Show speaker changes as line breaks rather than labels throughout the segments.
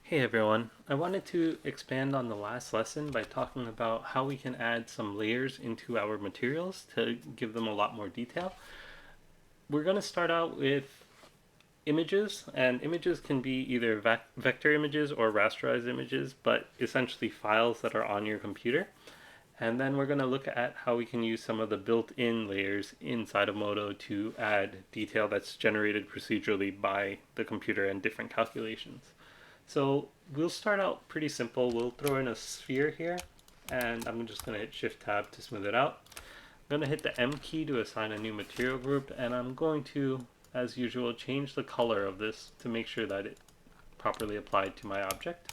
Hey everyone, I wanted to expand on the last lesson by talking about how we can add some layers into our materials to give them a lot more detail. We're going to start out with images, and images can be either vector images or rasterized images, but essentially files that are on your computer. And then we're going to look at how we can use some of the built-in layers inside of MODO to add detail that's generated procedurally by the computer and different calculations. So we'll start out pretty simple. We'll throw in a sphere here, and I'm just going to hit Shift Tab to smooth it out. I'm going to hit the M key to assign a new material group, and I'm going to, as usual, change the color of this to make sure that it properly applied to my object.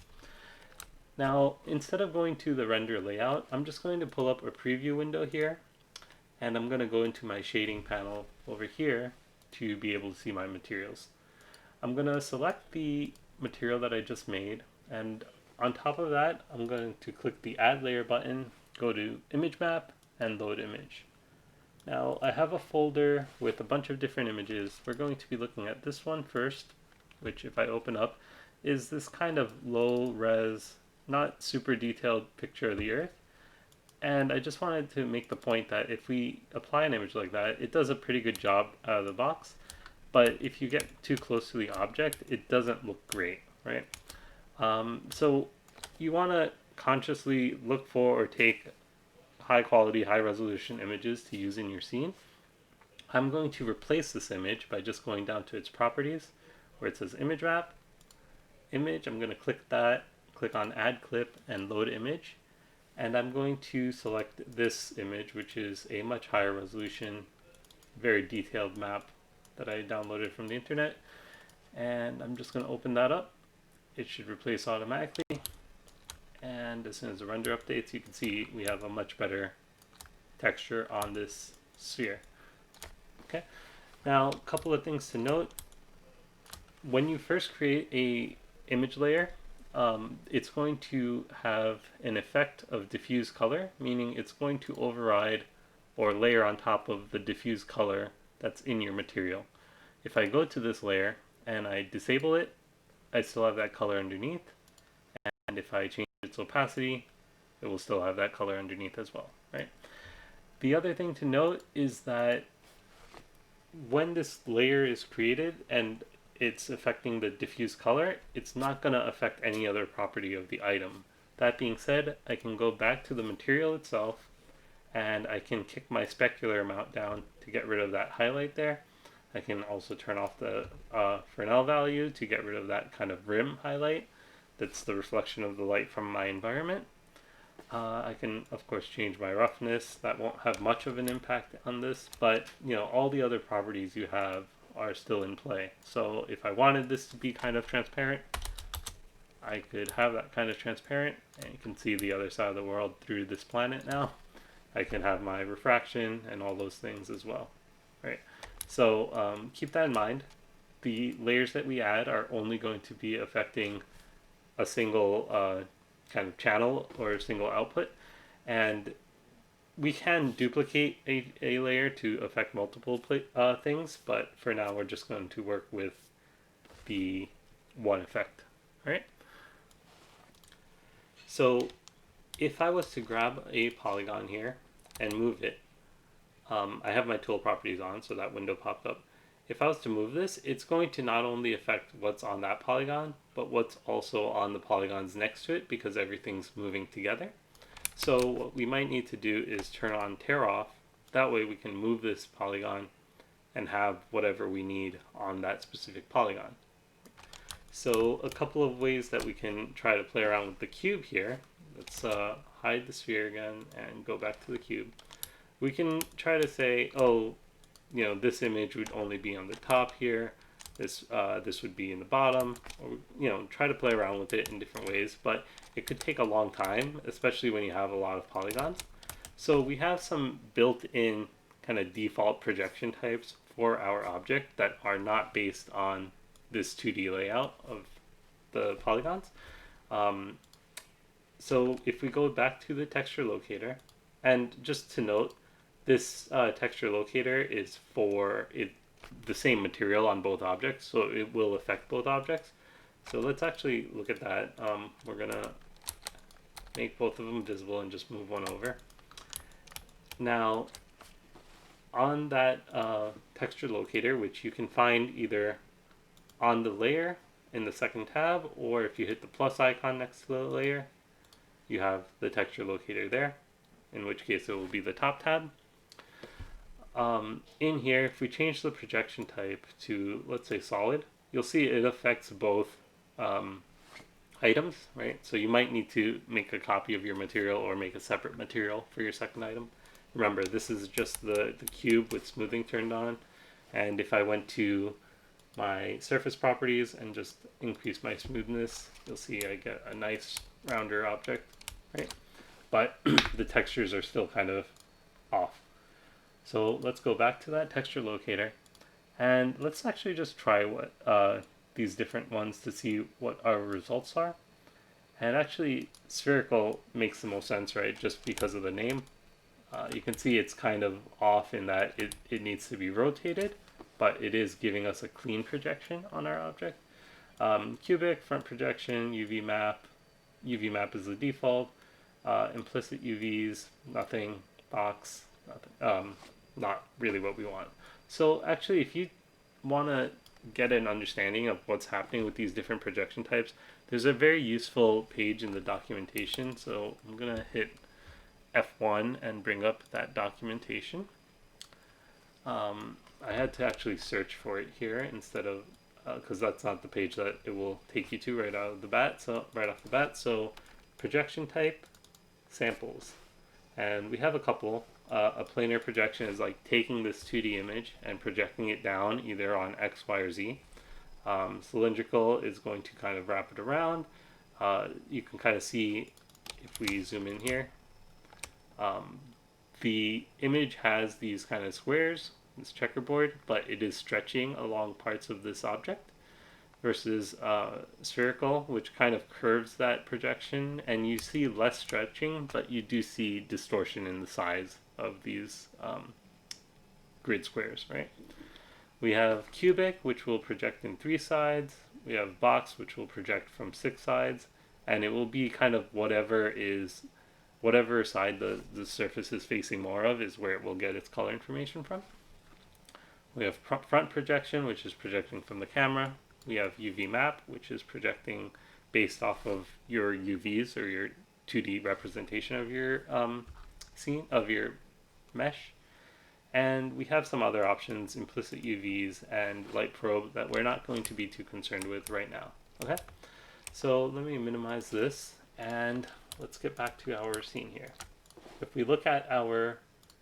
Now, instead of going to the render layout, I'm just going to pull up a preview window here, and I'm going to go into my shading panel over here to be able to see my materials. I'm going to select the material that I just made, and on top of that I'm going to click the add layer button, go to image map, and load image. Now I have a folder with a bunch of different images. We're going to be looking at this one first, which if I open up is this kind of low res, not super detailed picture of the earth. And I just wanted to make the point that if we apply an image like that, it does a pretty good job out of the box. But if you get too close to the object, it doesn't look great, right? So you want to consciously look for or take high quality, high resolution images to use in your scene. I'm going to replace this image by just going down to its properties where it says image map, image. I'm going to click that, click on add clip and load image. And I'm going to select this image, which is a much higher resolution, very detailed map that I downloaded from the internet. And I'm just going to open that up. It should replace automatically. And as soon as the render updates, you can see we have a much better texture on this sphere. Okay. Now, a couple of things to note. When you first create a image layer, it's going to have an effect of diffuse color, meaning it's going to override or layer on top of the diffuse color that's in your material. If I go to this layer and I disable it, I still have that color underneath. And if I change its opacity, it will still have that color underneath as well, right? The other thing to note is that when this layer is created and it's affecting the diffuse color, it's not going to affect any other property of the item. That being said, I can go back to the material itself and I can kick my specular amount down to get rid of that highlight there. I can also turn off the Fresnel value to get rid of that kind of rim highlight. That's the reflection of the light from my environment. I can, of course, change my roughness. That won't have much of an impact on this, but all the other properties you have are still in play. So if I wanted this to be kind of transparent, I could have that kind of transparent, and you can see the other side of the world through this planet now. I can have my refraction and all those things as well, right? So keep that in mind. The layers that we add are only going to be affecting a single kind of channel or a single output, and we can duplicate a layer to affect multiple things, but for now we're just going to work with the one effect. All right. So if I was to grab a polygon here and move it, I have my tool properties on, so that window popped up. If I was to move this, it's going to not only affect what's on that polygon, but what's also on the polygons next to it, because everything's moving together. So what we might need to do is turn on tear off. That way we can move this polygon and have whatever we need on that specific polygon. So a couple of ways that we can try to play around with the cube here. Let's hide the sphere again and go back to the cube. We can try to say, oh, this image would only be on the top here. This would be in the bottom, or try to play around with it in different ways, but it could take a long time, especially when you have a lot of polygons. So we have some built-in kind of default projection types for our object that are not based on this 2D layout of the polygons. So if we go back to the texture locator, and just to note, this texture locator is for the same material on both objects, so it will affect both objects. So let's actually look at that. We're gonna make both of them visible and just move one over. Now, on that texture locator, which you can find either on the layer in the second tab, or if you hit the plus icon next to the layer, you have the texture locator there, in which case it will be the top tab. In here, if we change the projection type to, let's say, solid, you'll see it affects both items, right? So you might need to make a copy of your material or make a separate material for your second item. Remember, this is just the cube with smoothing turned on. And if I went to my surface properties and just increase my smoothness, you'll see I get a nice rounder object, right? But the textures are still kind of off. So let's go back to that texture locator and let's actually just try what these different ones to see what our results are. And actually spherical makes the most sense, right? Just because of the name. You can see it's kind of off in that it needs to be rotated, but it is giving us a clean projection on our object. Cubic, front projection, UV map. UV map is the default. Implicit UVs, nothing. Box, nothing. Not really what we want. So actually, if you want to get an understanding of what's happening with these different projection types, there's a very useful page in the documentation. So I'm going to hit F1 and bring up that documentation. I had to actually search for it here instead of, because that's not the page that it will take you to right out of the bat. So right off the bat, so projection type, samples. And we have a couple. A planar projection is like taking this 2D image and projecting it down either on X, Y, or Z. Cylindrical is going to kind of wrap it around. You can kind of see if we zoom in here. The image has these kind of squares, this checkerboard, but it is stretching along parts of this object versus spherical, which kind of curves that projection, and you see less stretching, but you do see distortion in the size of these grid squares, right? We have cubic, which will project in 3 sides. We have box, which will project from 6 sides, and it will be kind of whatever side the surface is facing more of is where it will get its color information from. We have front projection, which is projecting from the camera. We have UV map, which is projecting based off of your UVs or your 2D representation of your scene, of your mesh. And we have some other options, implicit UVs and light probe, that we're not going to be too concerned with right now. Okay, so let me minimize this and let's get back to our scene here. If we look at our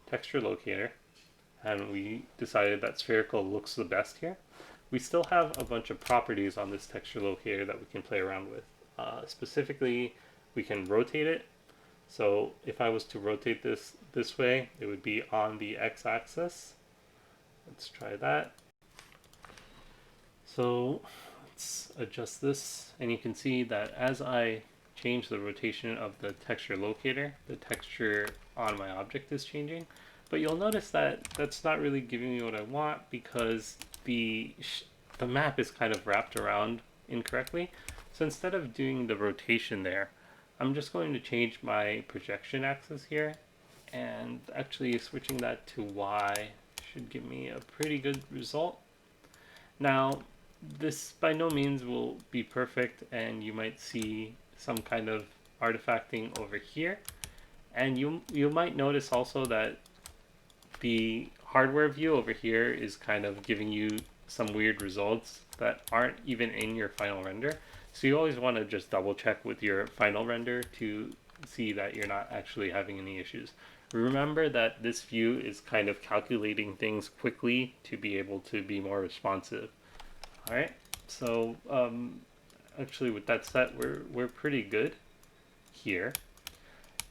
texture locator and we decided that spherical looks the best here, we still have a bunch of properties on this texture locator that we can play around with. Specifically, we can rotate it. So if I was to rotate this way, it would be on the x-axis. Let's try that. So let's adjust this, and you can see that as I change the rotation of the texture locator, the texture on my object is changing. But you'll notice that that's not really giving me what I want because the map is kind of wrapped around incorrectly. So instead of doing the rotation there, I'm just going to change my projection axis here, and actually switching that to Y should give me a pretty good result. Now, this by no means will be perfect, and you might see some kind of artifacting over here. And you might notice also that the hardware view over here is kind of giving you some weird results that aren't even in your final render. So you always want to just double check with your final render to see that you're not actually having any issues. Remember that this view is kind of calculating things quickly to be able to be more responsive. All right, so actually with that set, we're pretty good here.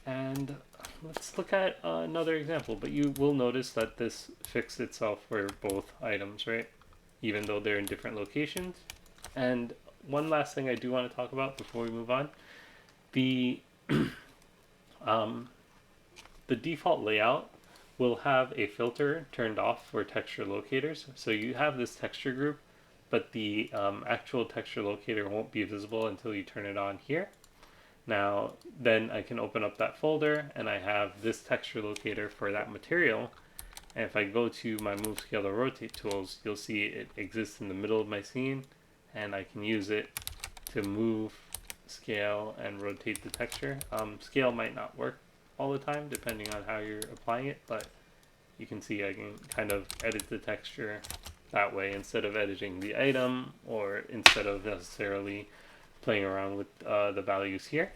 And let's look at another example, but you will notice that this fixed itself for both items, right? Even though they're in different locations. And one last thing I do want to talk about before we move on, the default layout will have a filter turned off for texture locators. So you have this texture group but the actual texture locator won't be visible until you turn it on here. Now, then I can open up that folder and I have this texture locator for that material. And if I go to my move, scale, or rotate tools, you'll see it exists in the middle of my scene, and I can use it to move, scale, and rotate the texture. Scale might not work all the time depending on how you're applying it, but you can see I can kind of edit the texture that way instead of editing the item, or instead of necessarily playing around with the values here.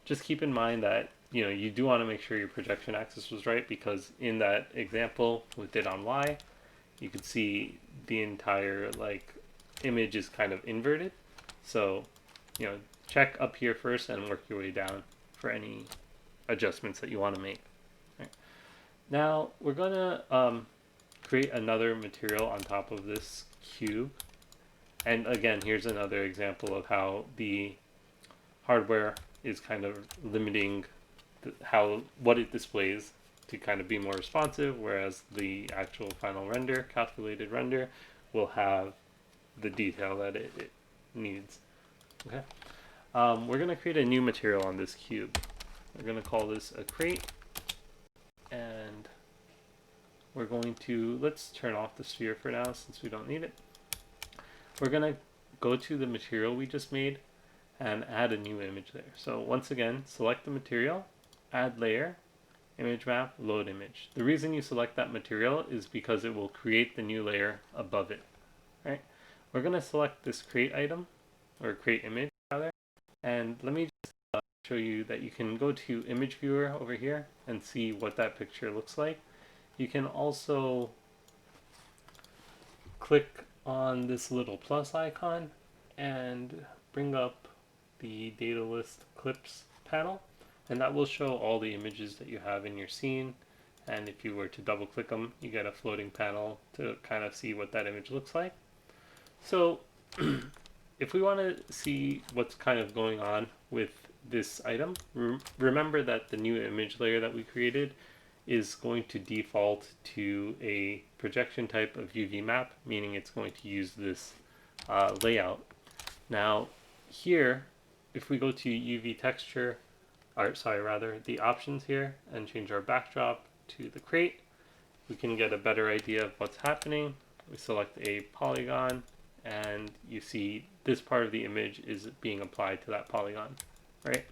Just keep in mind that you do want to make sure your projection axis was right, because in that example with it on Y, you could see the entire image is kind of inverted. So check up here first and work your way down for any adjustments that you want to make. Right. Now we're going to create another material on top of this cube. And again, here's another example of how the hardware is kind of limiting what it displays to kind of be more responsive, whereas the actual final render, calculated render, will have the detail that it needs. Okay. We're going to create a new material on this cube. We're going to call this a crate, and we're going to, let's turn off the sphere for now since we don't need it. We're going to go to the material we just made and add a new image there. So once again, select the material, add layer, image map, load image. The reason you select that material is because it will create the new layer above it. Right? We're going to select this crate item, or crate image rather, and let me just show you that you can go to image viewer over here and see what that picture looks like. You can also click on this little plus icon and bring up the data list clips panel, and that will show all the images that you have in your scene. And if you were to double click them, you get a floating panel to kind of see what that image looks like. So if we want to see what's kind of going on with this item, remember that the new image layer that we created is going to default to a projection type of UV map, meaning it's going to use this layout. Now here, if we go to UV texture, or sorry, rather the options here, and change our backdrop to the crate, we can get a better idea of what's happening. We select a polygon, and you see this part of the image is being applied to that polygon, right?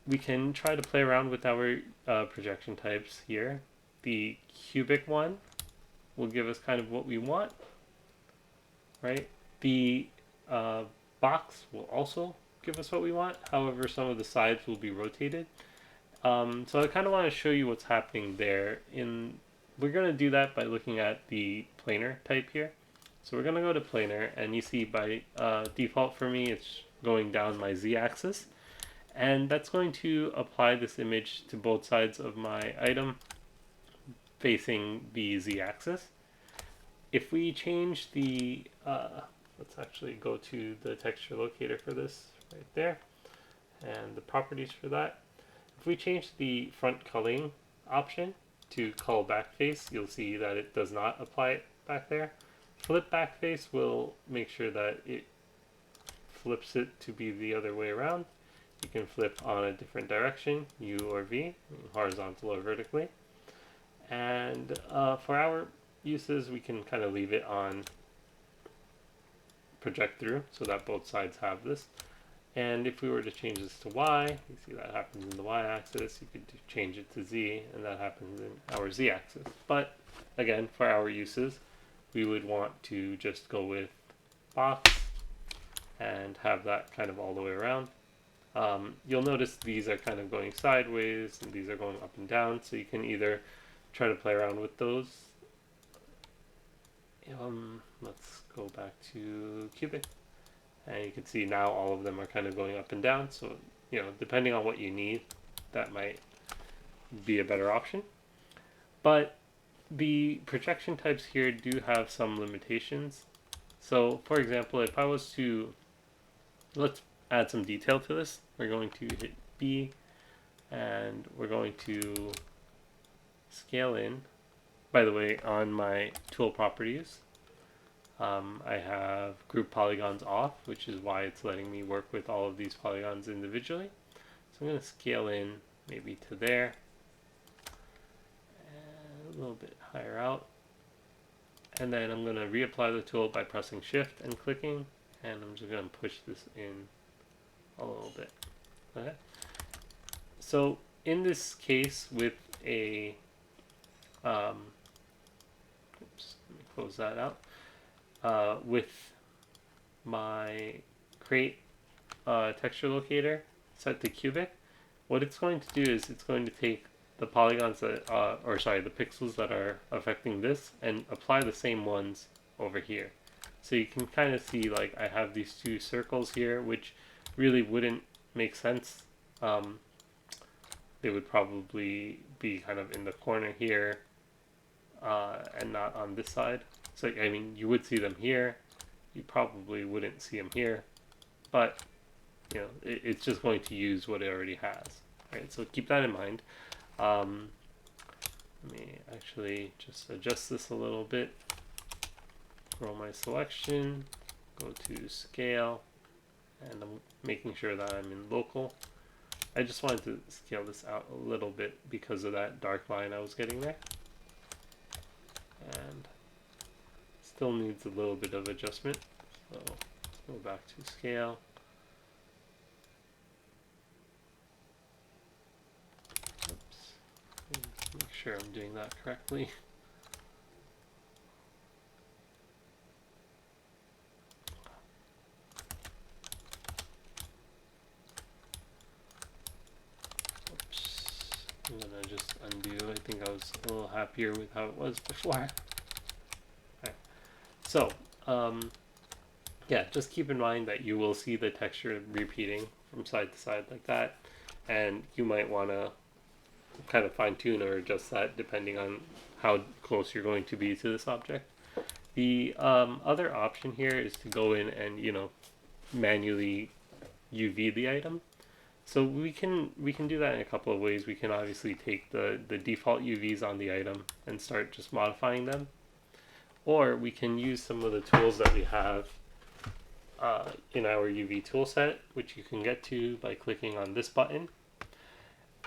We can try to play around with our projection types here. The cubic one will give us kind of what we want, right? The box will also give us what we want. However, some of the sides will be rotated. So I kind of want to show you what's happening there. We're going to do that by looking at the planar type here. So we're going to go to planar, and you see by default for me, it's going down my z-axis. And that's going to apply this image to both sides of my item facing the z-axis. If we change the, let's actually go to the texture locator for this right there, and the properties for that. If we change the front culling option to cull back face, you'll see that it does not apply it back there. Flip back face will make sure that it flips it to be the other way around. You can flip on a different direction, U or V, horizontal or vertically. And for our uses, we can kind of leave it on project through so that both sides have this. And if we were to change this to Y, you see that happens in the Y-axis. You could change it to Z, and that happens in our Z-axis. But again, for our uses, we would want to just go with box and have that kind of all the way around. You'll notice these are kind of going sideways and these are going up and down, so you can either try to play around with those. Let's go back to cubic, and you can see now all of them are kind of going up and down, so depending on what you need, that might be a better option. But the projection types here do have some limitations. So for example, if I was to, let's add some detail to this. We're going to hit B, and we're going to scale in. By the way, on my tool properties, I have group polygons off, which is why it's letting me work with all of these polygons individually. So I'm going to scale in maybe to there, and a little bit higher out. And then I'm going to reapply the tool by pressing shift and clicking, and I'm just going to push this in a little bit. Okay. So in this case with a, oops, let me close that out. With my create texture locator set to cubic, what it's going to do is it's going to take the polygons that, the pixels that are affecting this and apply the same ones over here. So you can kind of see, like, I have these two circles here, which really wouldn't make sense. They would probably be kind of in the corner here and not on this side. So, I mean, you would see them here. You probably wouldn't see them here. But, you know, it's just going to use what it already has. Right, so keep that in mind. Let me actually just adjust this a little bit. Grow my selection, go to scale, and I'm making sure that I'm in local. I just wanted to scale this out a little bit because of that dark line I was getting there. And still needs a little bit of adjustment. So let's go back to scale. Make sure I'm doing that correctly. Oops. I'm gonna just undo. I think I was a little happier with how it was before. Alright. So, yeah, just keep in mind that you will see the texture repeating from side to side like that, and you might want to kind of fine tune or adjust that depending on how close you're going to be to this object. The other option here is to go in and, you know, manually UV the item. So we can do that in a couple of ways. We can obviously take the default UVs on the item and start just modifying them, or we can use some of the tools that we have in our UV tool set, which you can get to by clicking on this button.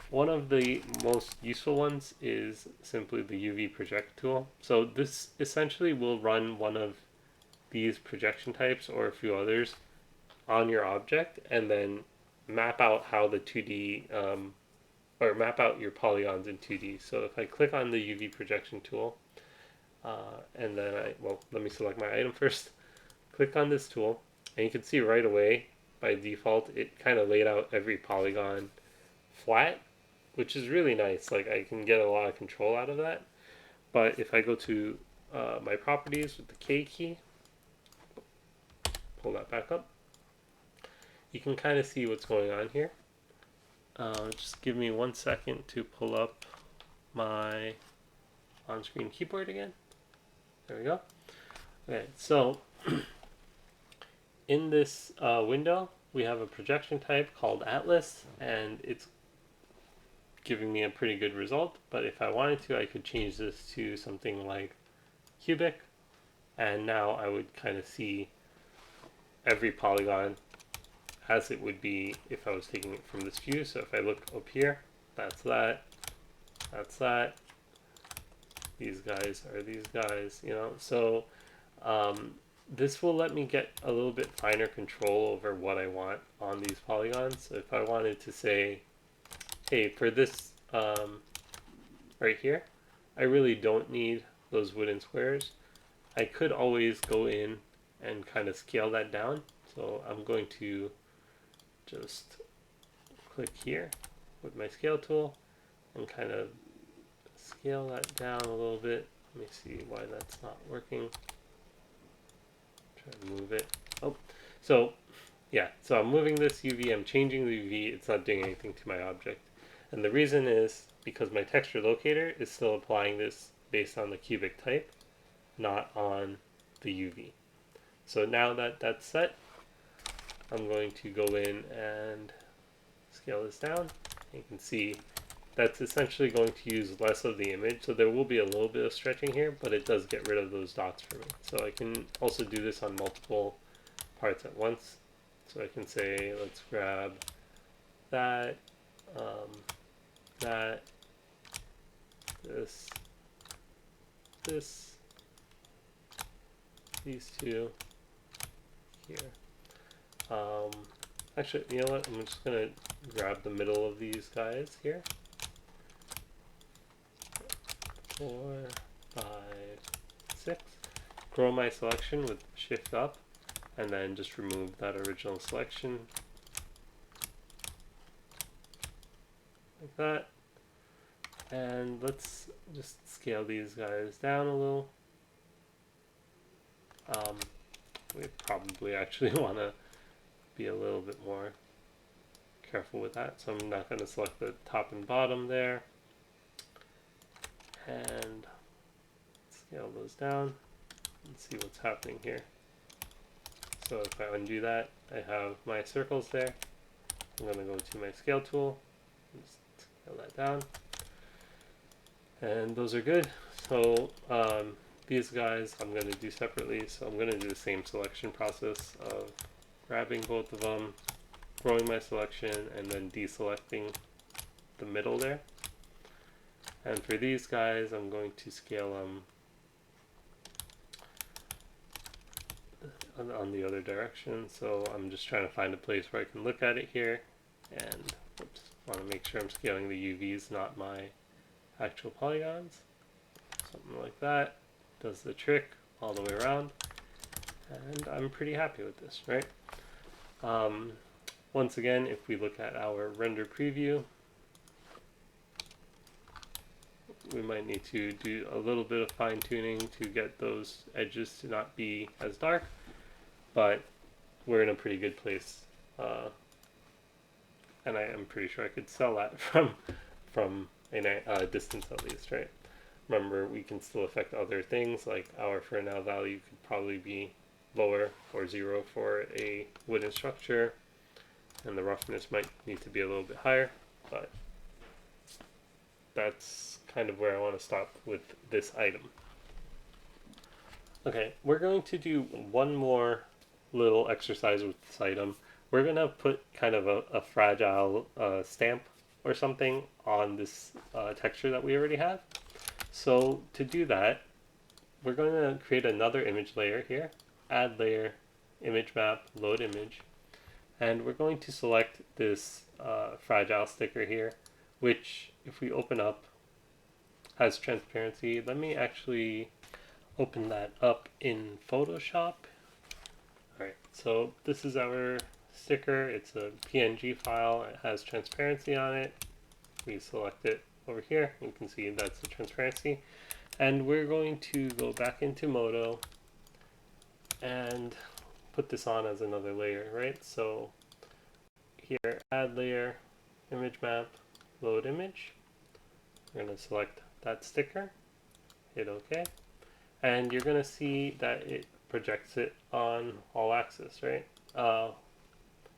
One of the most useful ones is simply the UV project tool. So this essentially will run one of these projection types or a few others on your object and then map out how the 2D, or map out your polygons in 2D. So if I click on the UV projection tool, and then let me select my item first, click on this tool, and you can see right away, by default, it kind of laid out every polygon flat, which is really nice. Like, I can get a lot of control out of that. But if I go to my properties with the K key, pull that back up, you can kind of see what's going on here. Just give me 1 second to pull up my on-screen keyboard again. There we go. Okay, so in this window, we have a projection type called Atlas, and it's giving me a pretty good result. But if I wanted to, I could change this to something like cubic, and now I would kind of see every polygon as it would be if I was taking it from this view. So if I look up here, that's that, these guys are these guys, you know. So this will let me get a little bit finer control over what I want on these polygons. So if I wanted to say, hey, for this right here, I really don't need those wooden squares, I could always go in and kind of scale that down. So I'm going to just click here with my scale tool and kind of scale that down a little bit. Let me see why that's not working. Try to move it. Oh, so yeah, so I'm moving this UV, I'm changing the UV, it's not doing anything to my object. And the reason is because my texture locator is still applying this based on the cubic type, not on the UV. So now that that's set, I'm going to go in and scale this down. You can see that's essentially going to use less of the image. So there will be a little bit of stretching here, but it does get rid of those dots for me. So I can also do this on multiple parts at once. So I can say, let's grab that, that, this, these two here. Actually, you know what? I'm just gonna grab the middle of these guys here. 4, 5, 6. Grow my selection with shift up, and then just remove that original selection. Like that. And let's just scale these guys down a little. We probably actually want to be a little bit more careful with that, so I'm not going to select the top and bottom there, and scale those down and see what's happening here. So if I undo that, I have my circles there. I'm going to go to my scale tool and scale that down, and those are good. So these guys I'm going to do separately, so I'm going to do the same selection process of grabbing both of them, growing my selection, and then deselecting the middle there. And for these guys, I'm going to scale them on the other direction. So I'm just trying to find a place where I can look at it here, and oops, want to make sure I'm scaling the UVs, not my actual polygons. Something like that does the trick all the way around, and I'm pretty happy with this, right? Once again, if we look at our render preview, we might need to do a little bit of fine tuning to get those edges to not be as dark, but we're in a pretty good place, and I am pretty sure I could sell that from a distance at least, right? Remember, we can still affect other things, like our for now value could probably be lower or 0 for a wooden structure, and the roughness might need to be a little bit higher, but that's kind of where I want to stop with this item. Okay, we're going to do one more little exercise with this item. We're going to put kind of a fragile stamp or something on this texture that we already have. So to do that, we're going to create another image layer here, add layer, image map, load image, and we're going to select this fragile sticker here, which if we open up has transparency. Let me actually open that up in Photoshop. Alright, so this is our sticker. It's a PNG file. It has transparency on it. We select it over here. You can see that's the transparency. And we're going to go back into MODO and put this on as another layer, right? So here, add layer, image map, load image. We're going to select that sticker, hit OK, and you're going to see that it projects it on all axis, right?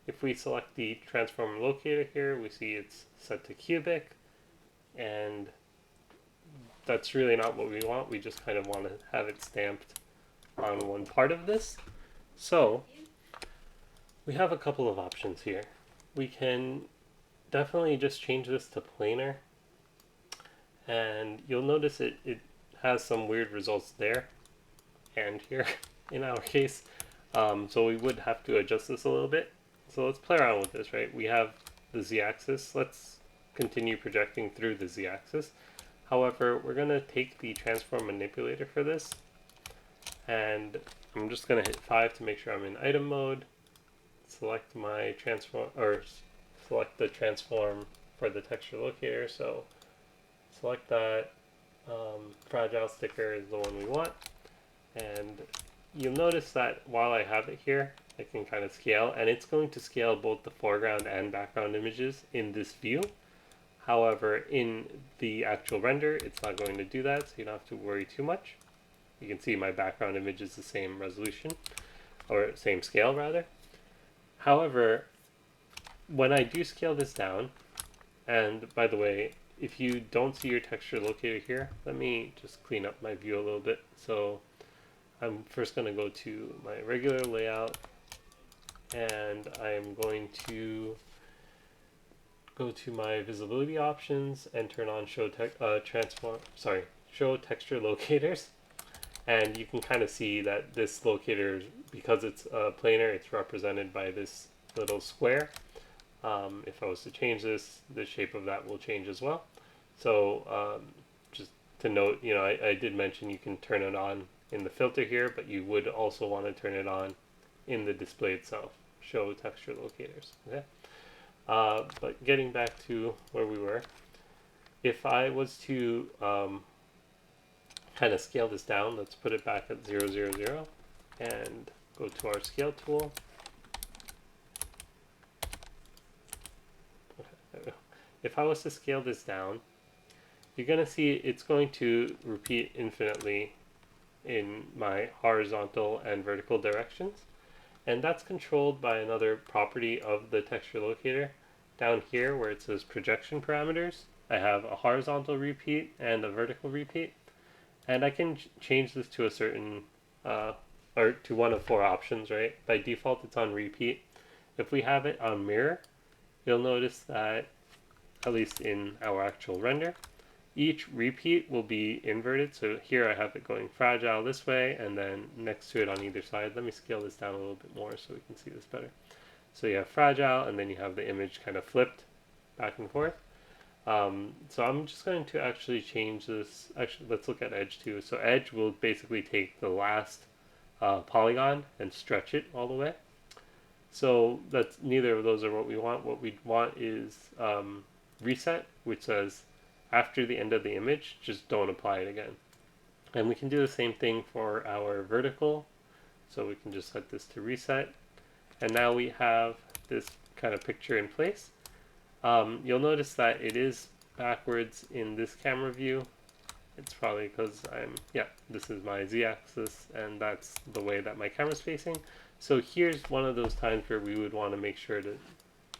If we select the transform locator here, we see it's set to cubic, and that's really not what we want. We just kind of want to have it stamped on one part of this. So we have a couple of options here. We can definitely just change this to planar, and you'll notice it has some weird results there and here in our case. So we would have to adjust this a little bit. So let's play around with this, right? We have the z-axis. Let's continue projecting through the z-axis. However, we're going to take the transform manipulator for this, and I'm just going to hit 5 to make sure I'm in item mode. Select my transform, or select the transform for the texture locator. So select that. Fragile sticker is the one we want, and you'll notice that while I have it here, I can kind of scale, and it's going to scale both the foreground and background images in this view. However, in the actual render, it's not going to do that, so you don't have to worry too much. You can see my background image is the same resolution, or same scale rather. However, when I do scale this down, and by the way, if you don't see your texture locator here, let me just clean up my view a little bit. So I'm first going to go to my regular layout, and I'm going to go to my visibility options and turn on show texture locators. And you can kind of see that this locator, because it's planar, it's represented by this little square. If I was to change this, the shape of that will change as well. So just to note, I did mention you can turn it on in the filter here, but you would also want to turn it on in the display itself. Show texture locators. Okay. But getting back to where we were, if I was to kind of scale this down, let's put it back at 0, 0, 0, and go to our scale tool. Okay, there we go. If I was to scale this down, you're going to see it's going to repeat infinitely in my horizontal and vertical directions. And that's controlled by another property of the texture locator. Down here where it says projection parameters, I have a horizontal repeat and a vertical repeat. And I can change this to a certain, or to one of 4 options, right? By default, it's on repeat. If we have it on mirror, you'll notice that, at least in our actual render, each repeat will be inverted. So here I have it going fragile this way, and then next to it on either side. Let me scale this down a little bit more so we can see this better. So you have fragile, and then you have the image kind of flipped back and forth. So I'm just going to actually change this. Actually, let's look at edge too. So edge will basically take the last polygon and stretch it all the way. So that's neither of those are what we want. What we want is reset, which says after the end of the image, just don't apply it again. And we can do the same thing for our vertical. So we can just set this to reset. And now we have this kind of picture in place. You'll notice that it is backwards in this camera view. It's probably because this is my z-axis, and that's the way that my camera's facing. So here's one of those times where we would want to make sure to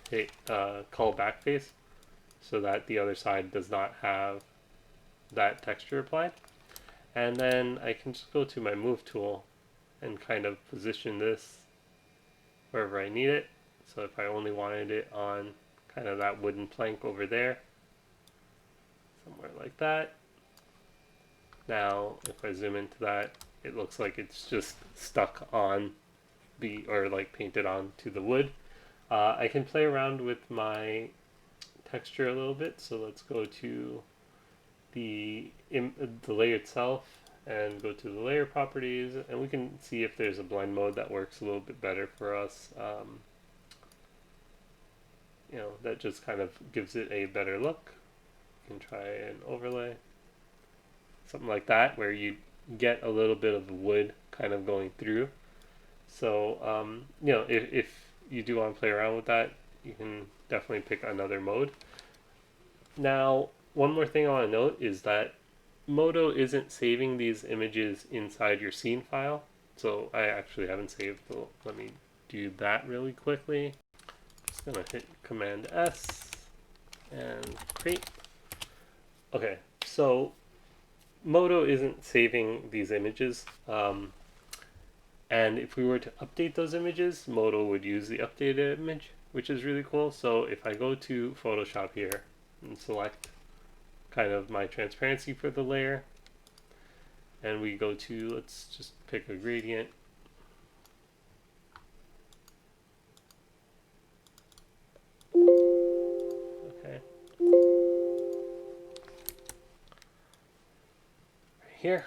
hit call backface, so that the other side does not have that texture applied. And then I can just go to my move tool and kind of position this wherever I need it. So if I only wanted it on kind of that wooden plank over there, somewhere like that. Now if I zoom into that, it looks like it's just stuck on or like painted onto the wood. I can play around with my texture a little bit. So let's go to the layer itself and go to the layer properties, and we can see if there's a blend mode that works a little bit better for us. That just kind of gives it a better look. You can try an overlay, something like that, where you get a little bit of the wood kind of going through. So if you do want to play around with that, you can definitely pick another mode. Now, one more thing I want to note is that MODO isn't saving these images inside your scene file. So I actually haven't saved. So let me do that really quickly. Just gonna hit Command S and create. Okay, so MODO isn't saving these images. And if we were to update those images, MODO would use the updated image, which is really cool. So if I go to Photoshop here and select kind of my transparency for the layer, and we go to, let's just pick a gradient. Okay. Right here,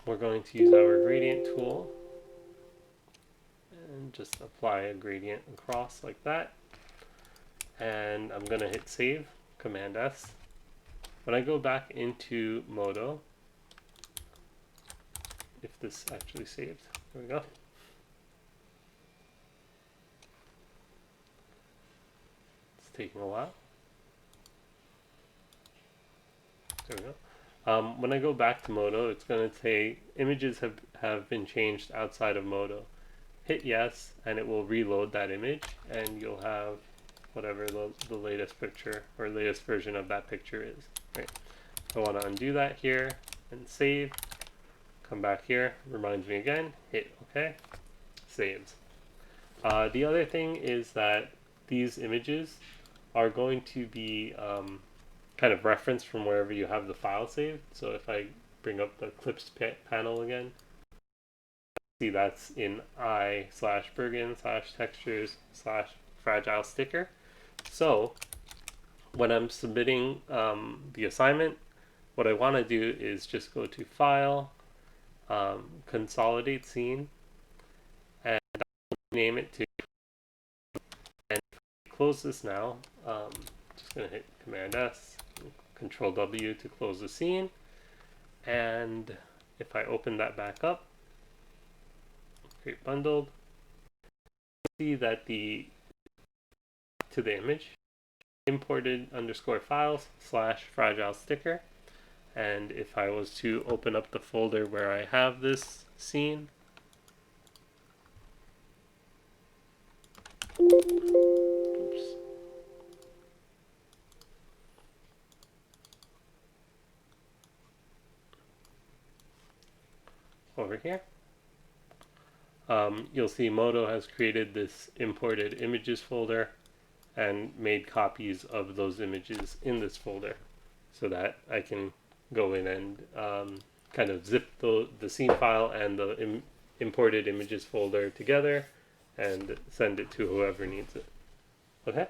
we're going to use our gradient tool and just apply a gradient across like that. And I'm going to hit save, Command S. When I go back into MODO, if this actually saved, there we go. It's taking a while. There we go. When I go back to MODO, it's going to say images have been changed outside of MODO. Hit yes, and it will reload that image, and you'll have whatever the latest picture or latest version of that picture is. Right. I want to undo that here and save. Come back here, reminds me again, hit OK, saves. The other thing is that these images are going to be kind of referenced from wherever you have the file saved. So if I bring up the clips panel again, see that's in I/Bergen/textures/fragile sticker. So when I'm submitting the assignment, what I want to do is just go to File, Consolidate Scene, and name it to, and close this now. Just going to hit Command S, Control W to close the scene. And if I open that back up, create bundled, see that to the image, imported _ files / fragile sticker. And if I was to open up the folder where I have this scene, oops. Over here, you'll see MODO has created this imported images folder and made copies of those images in this folder so that I can go in and kind of zip the scene file and the imported images folder together and send it to whoever needs it. Okay?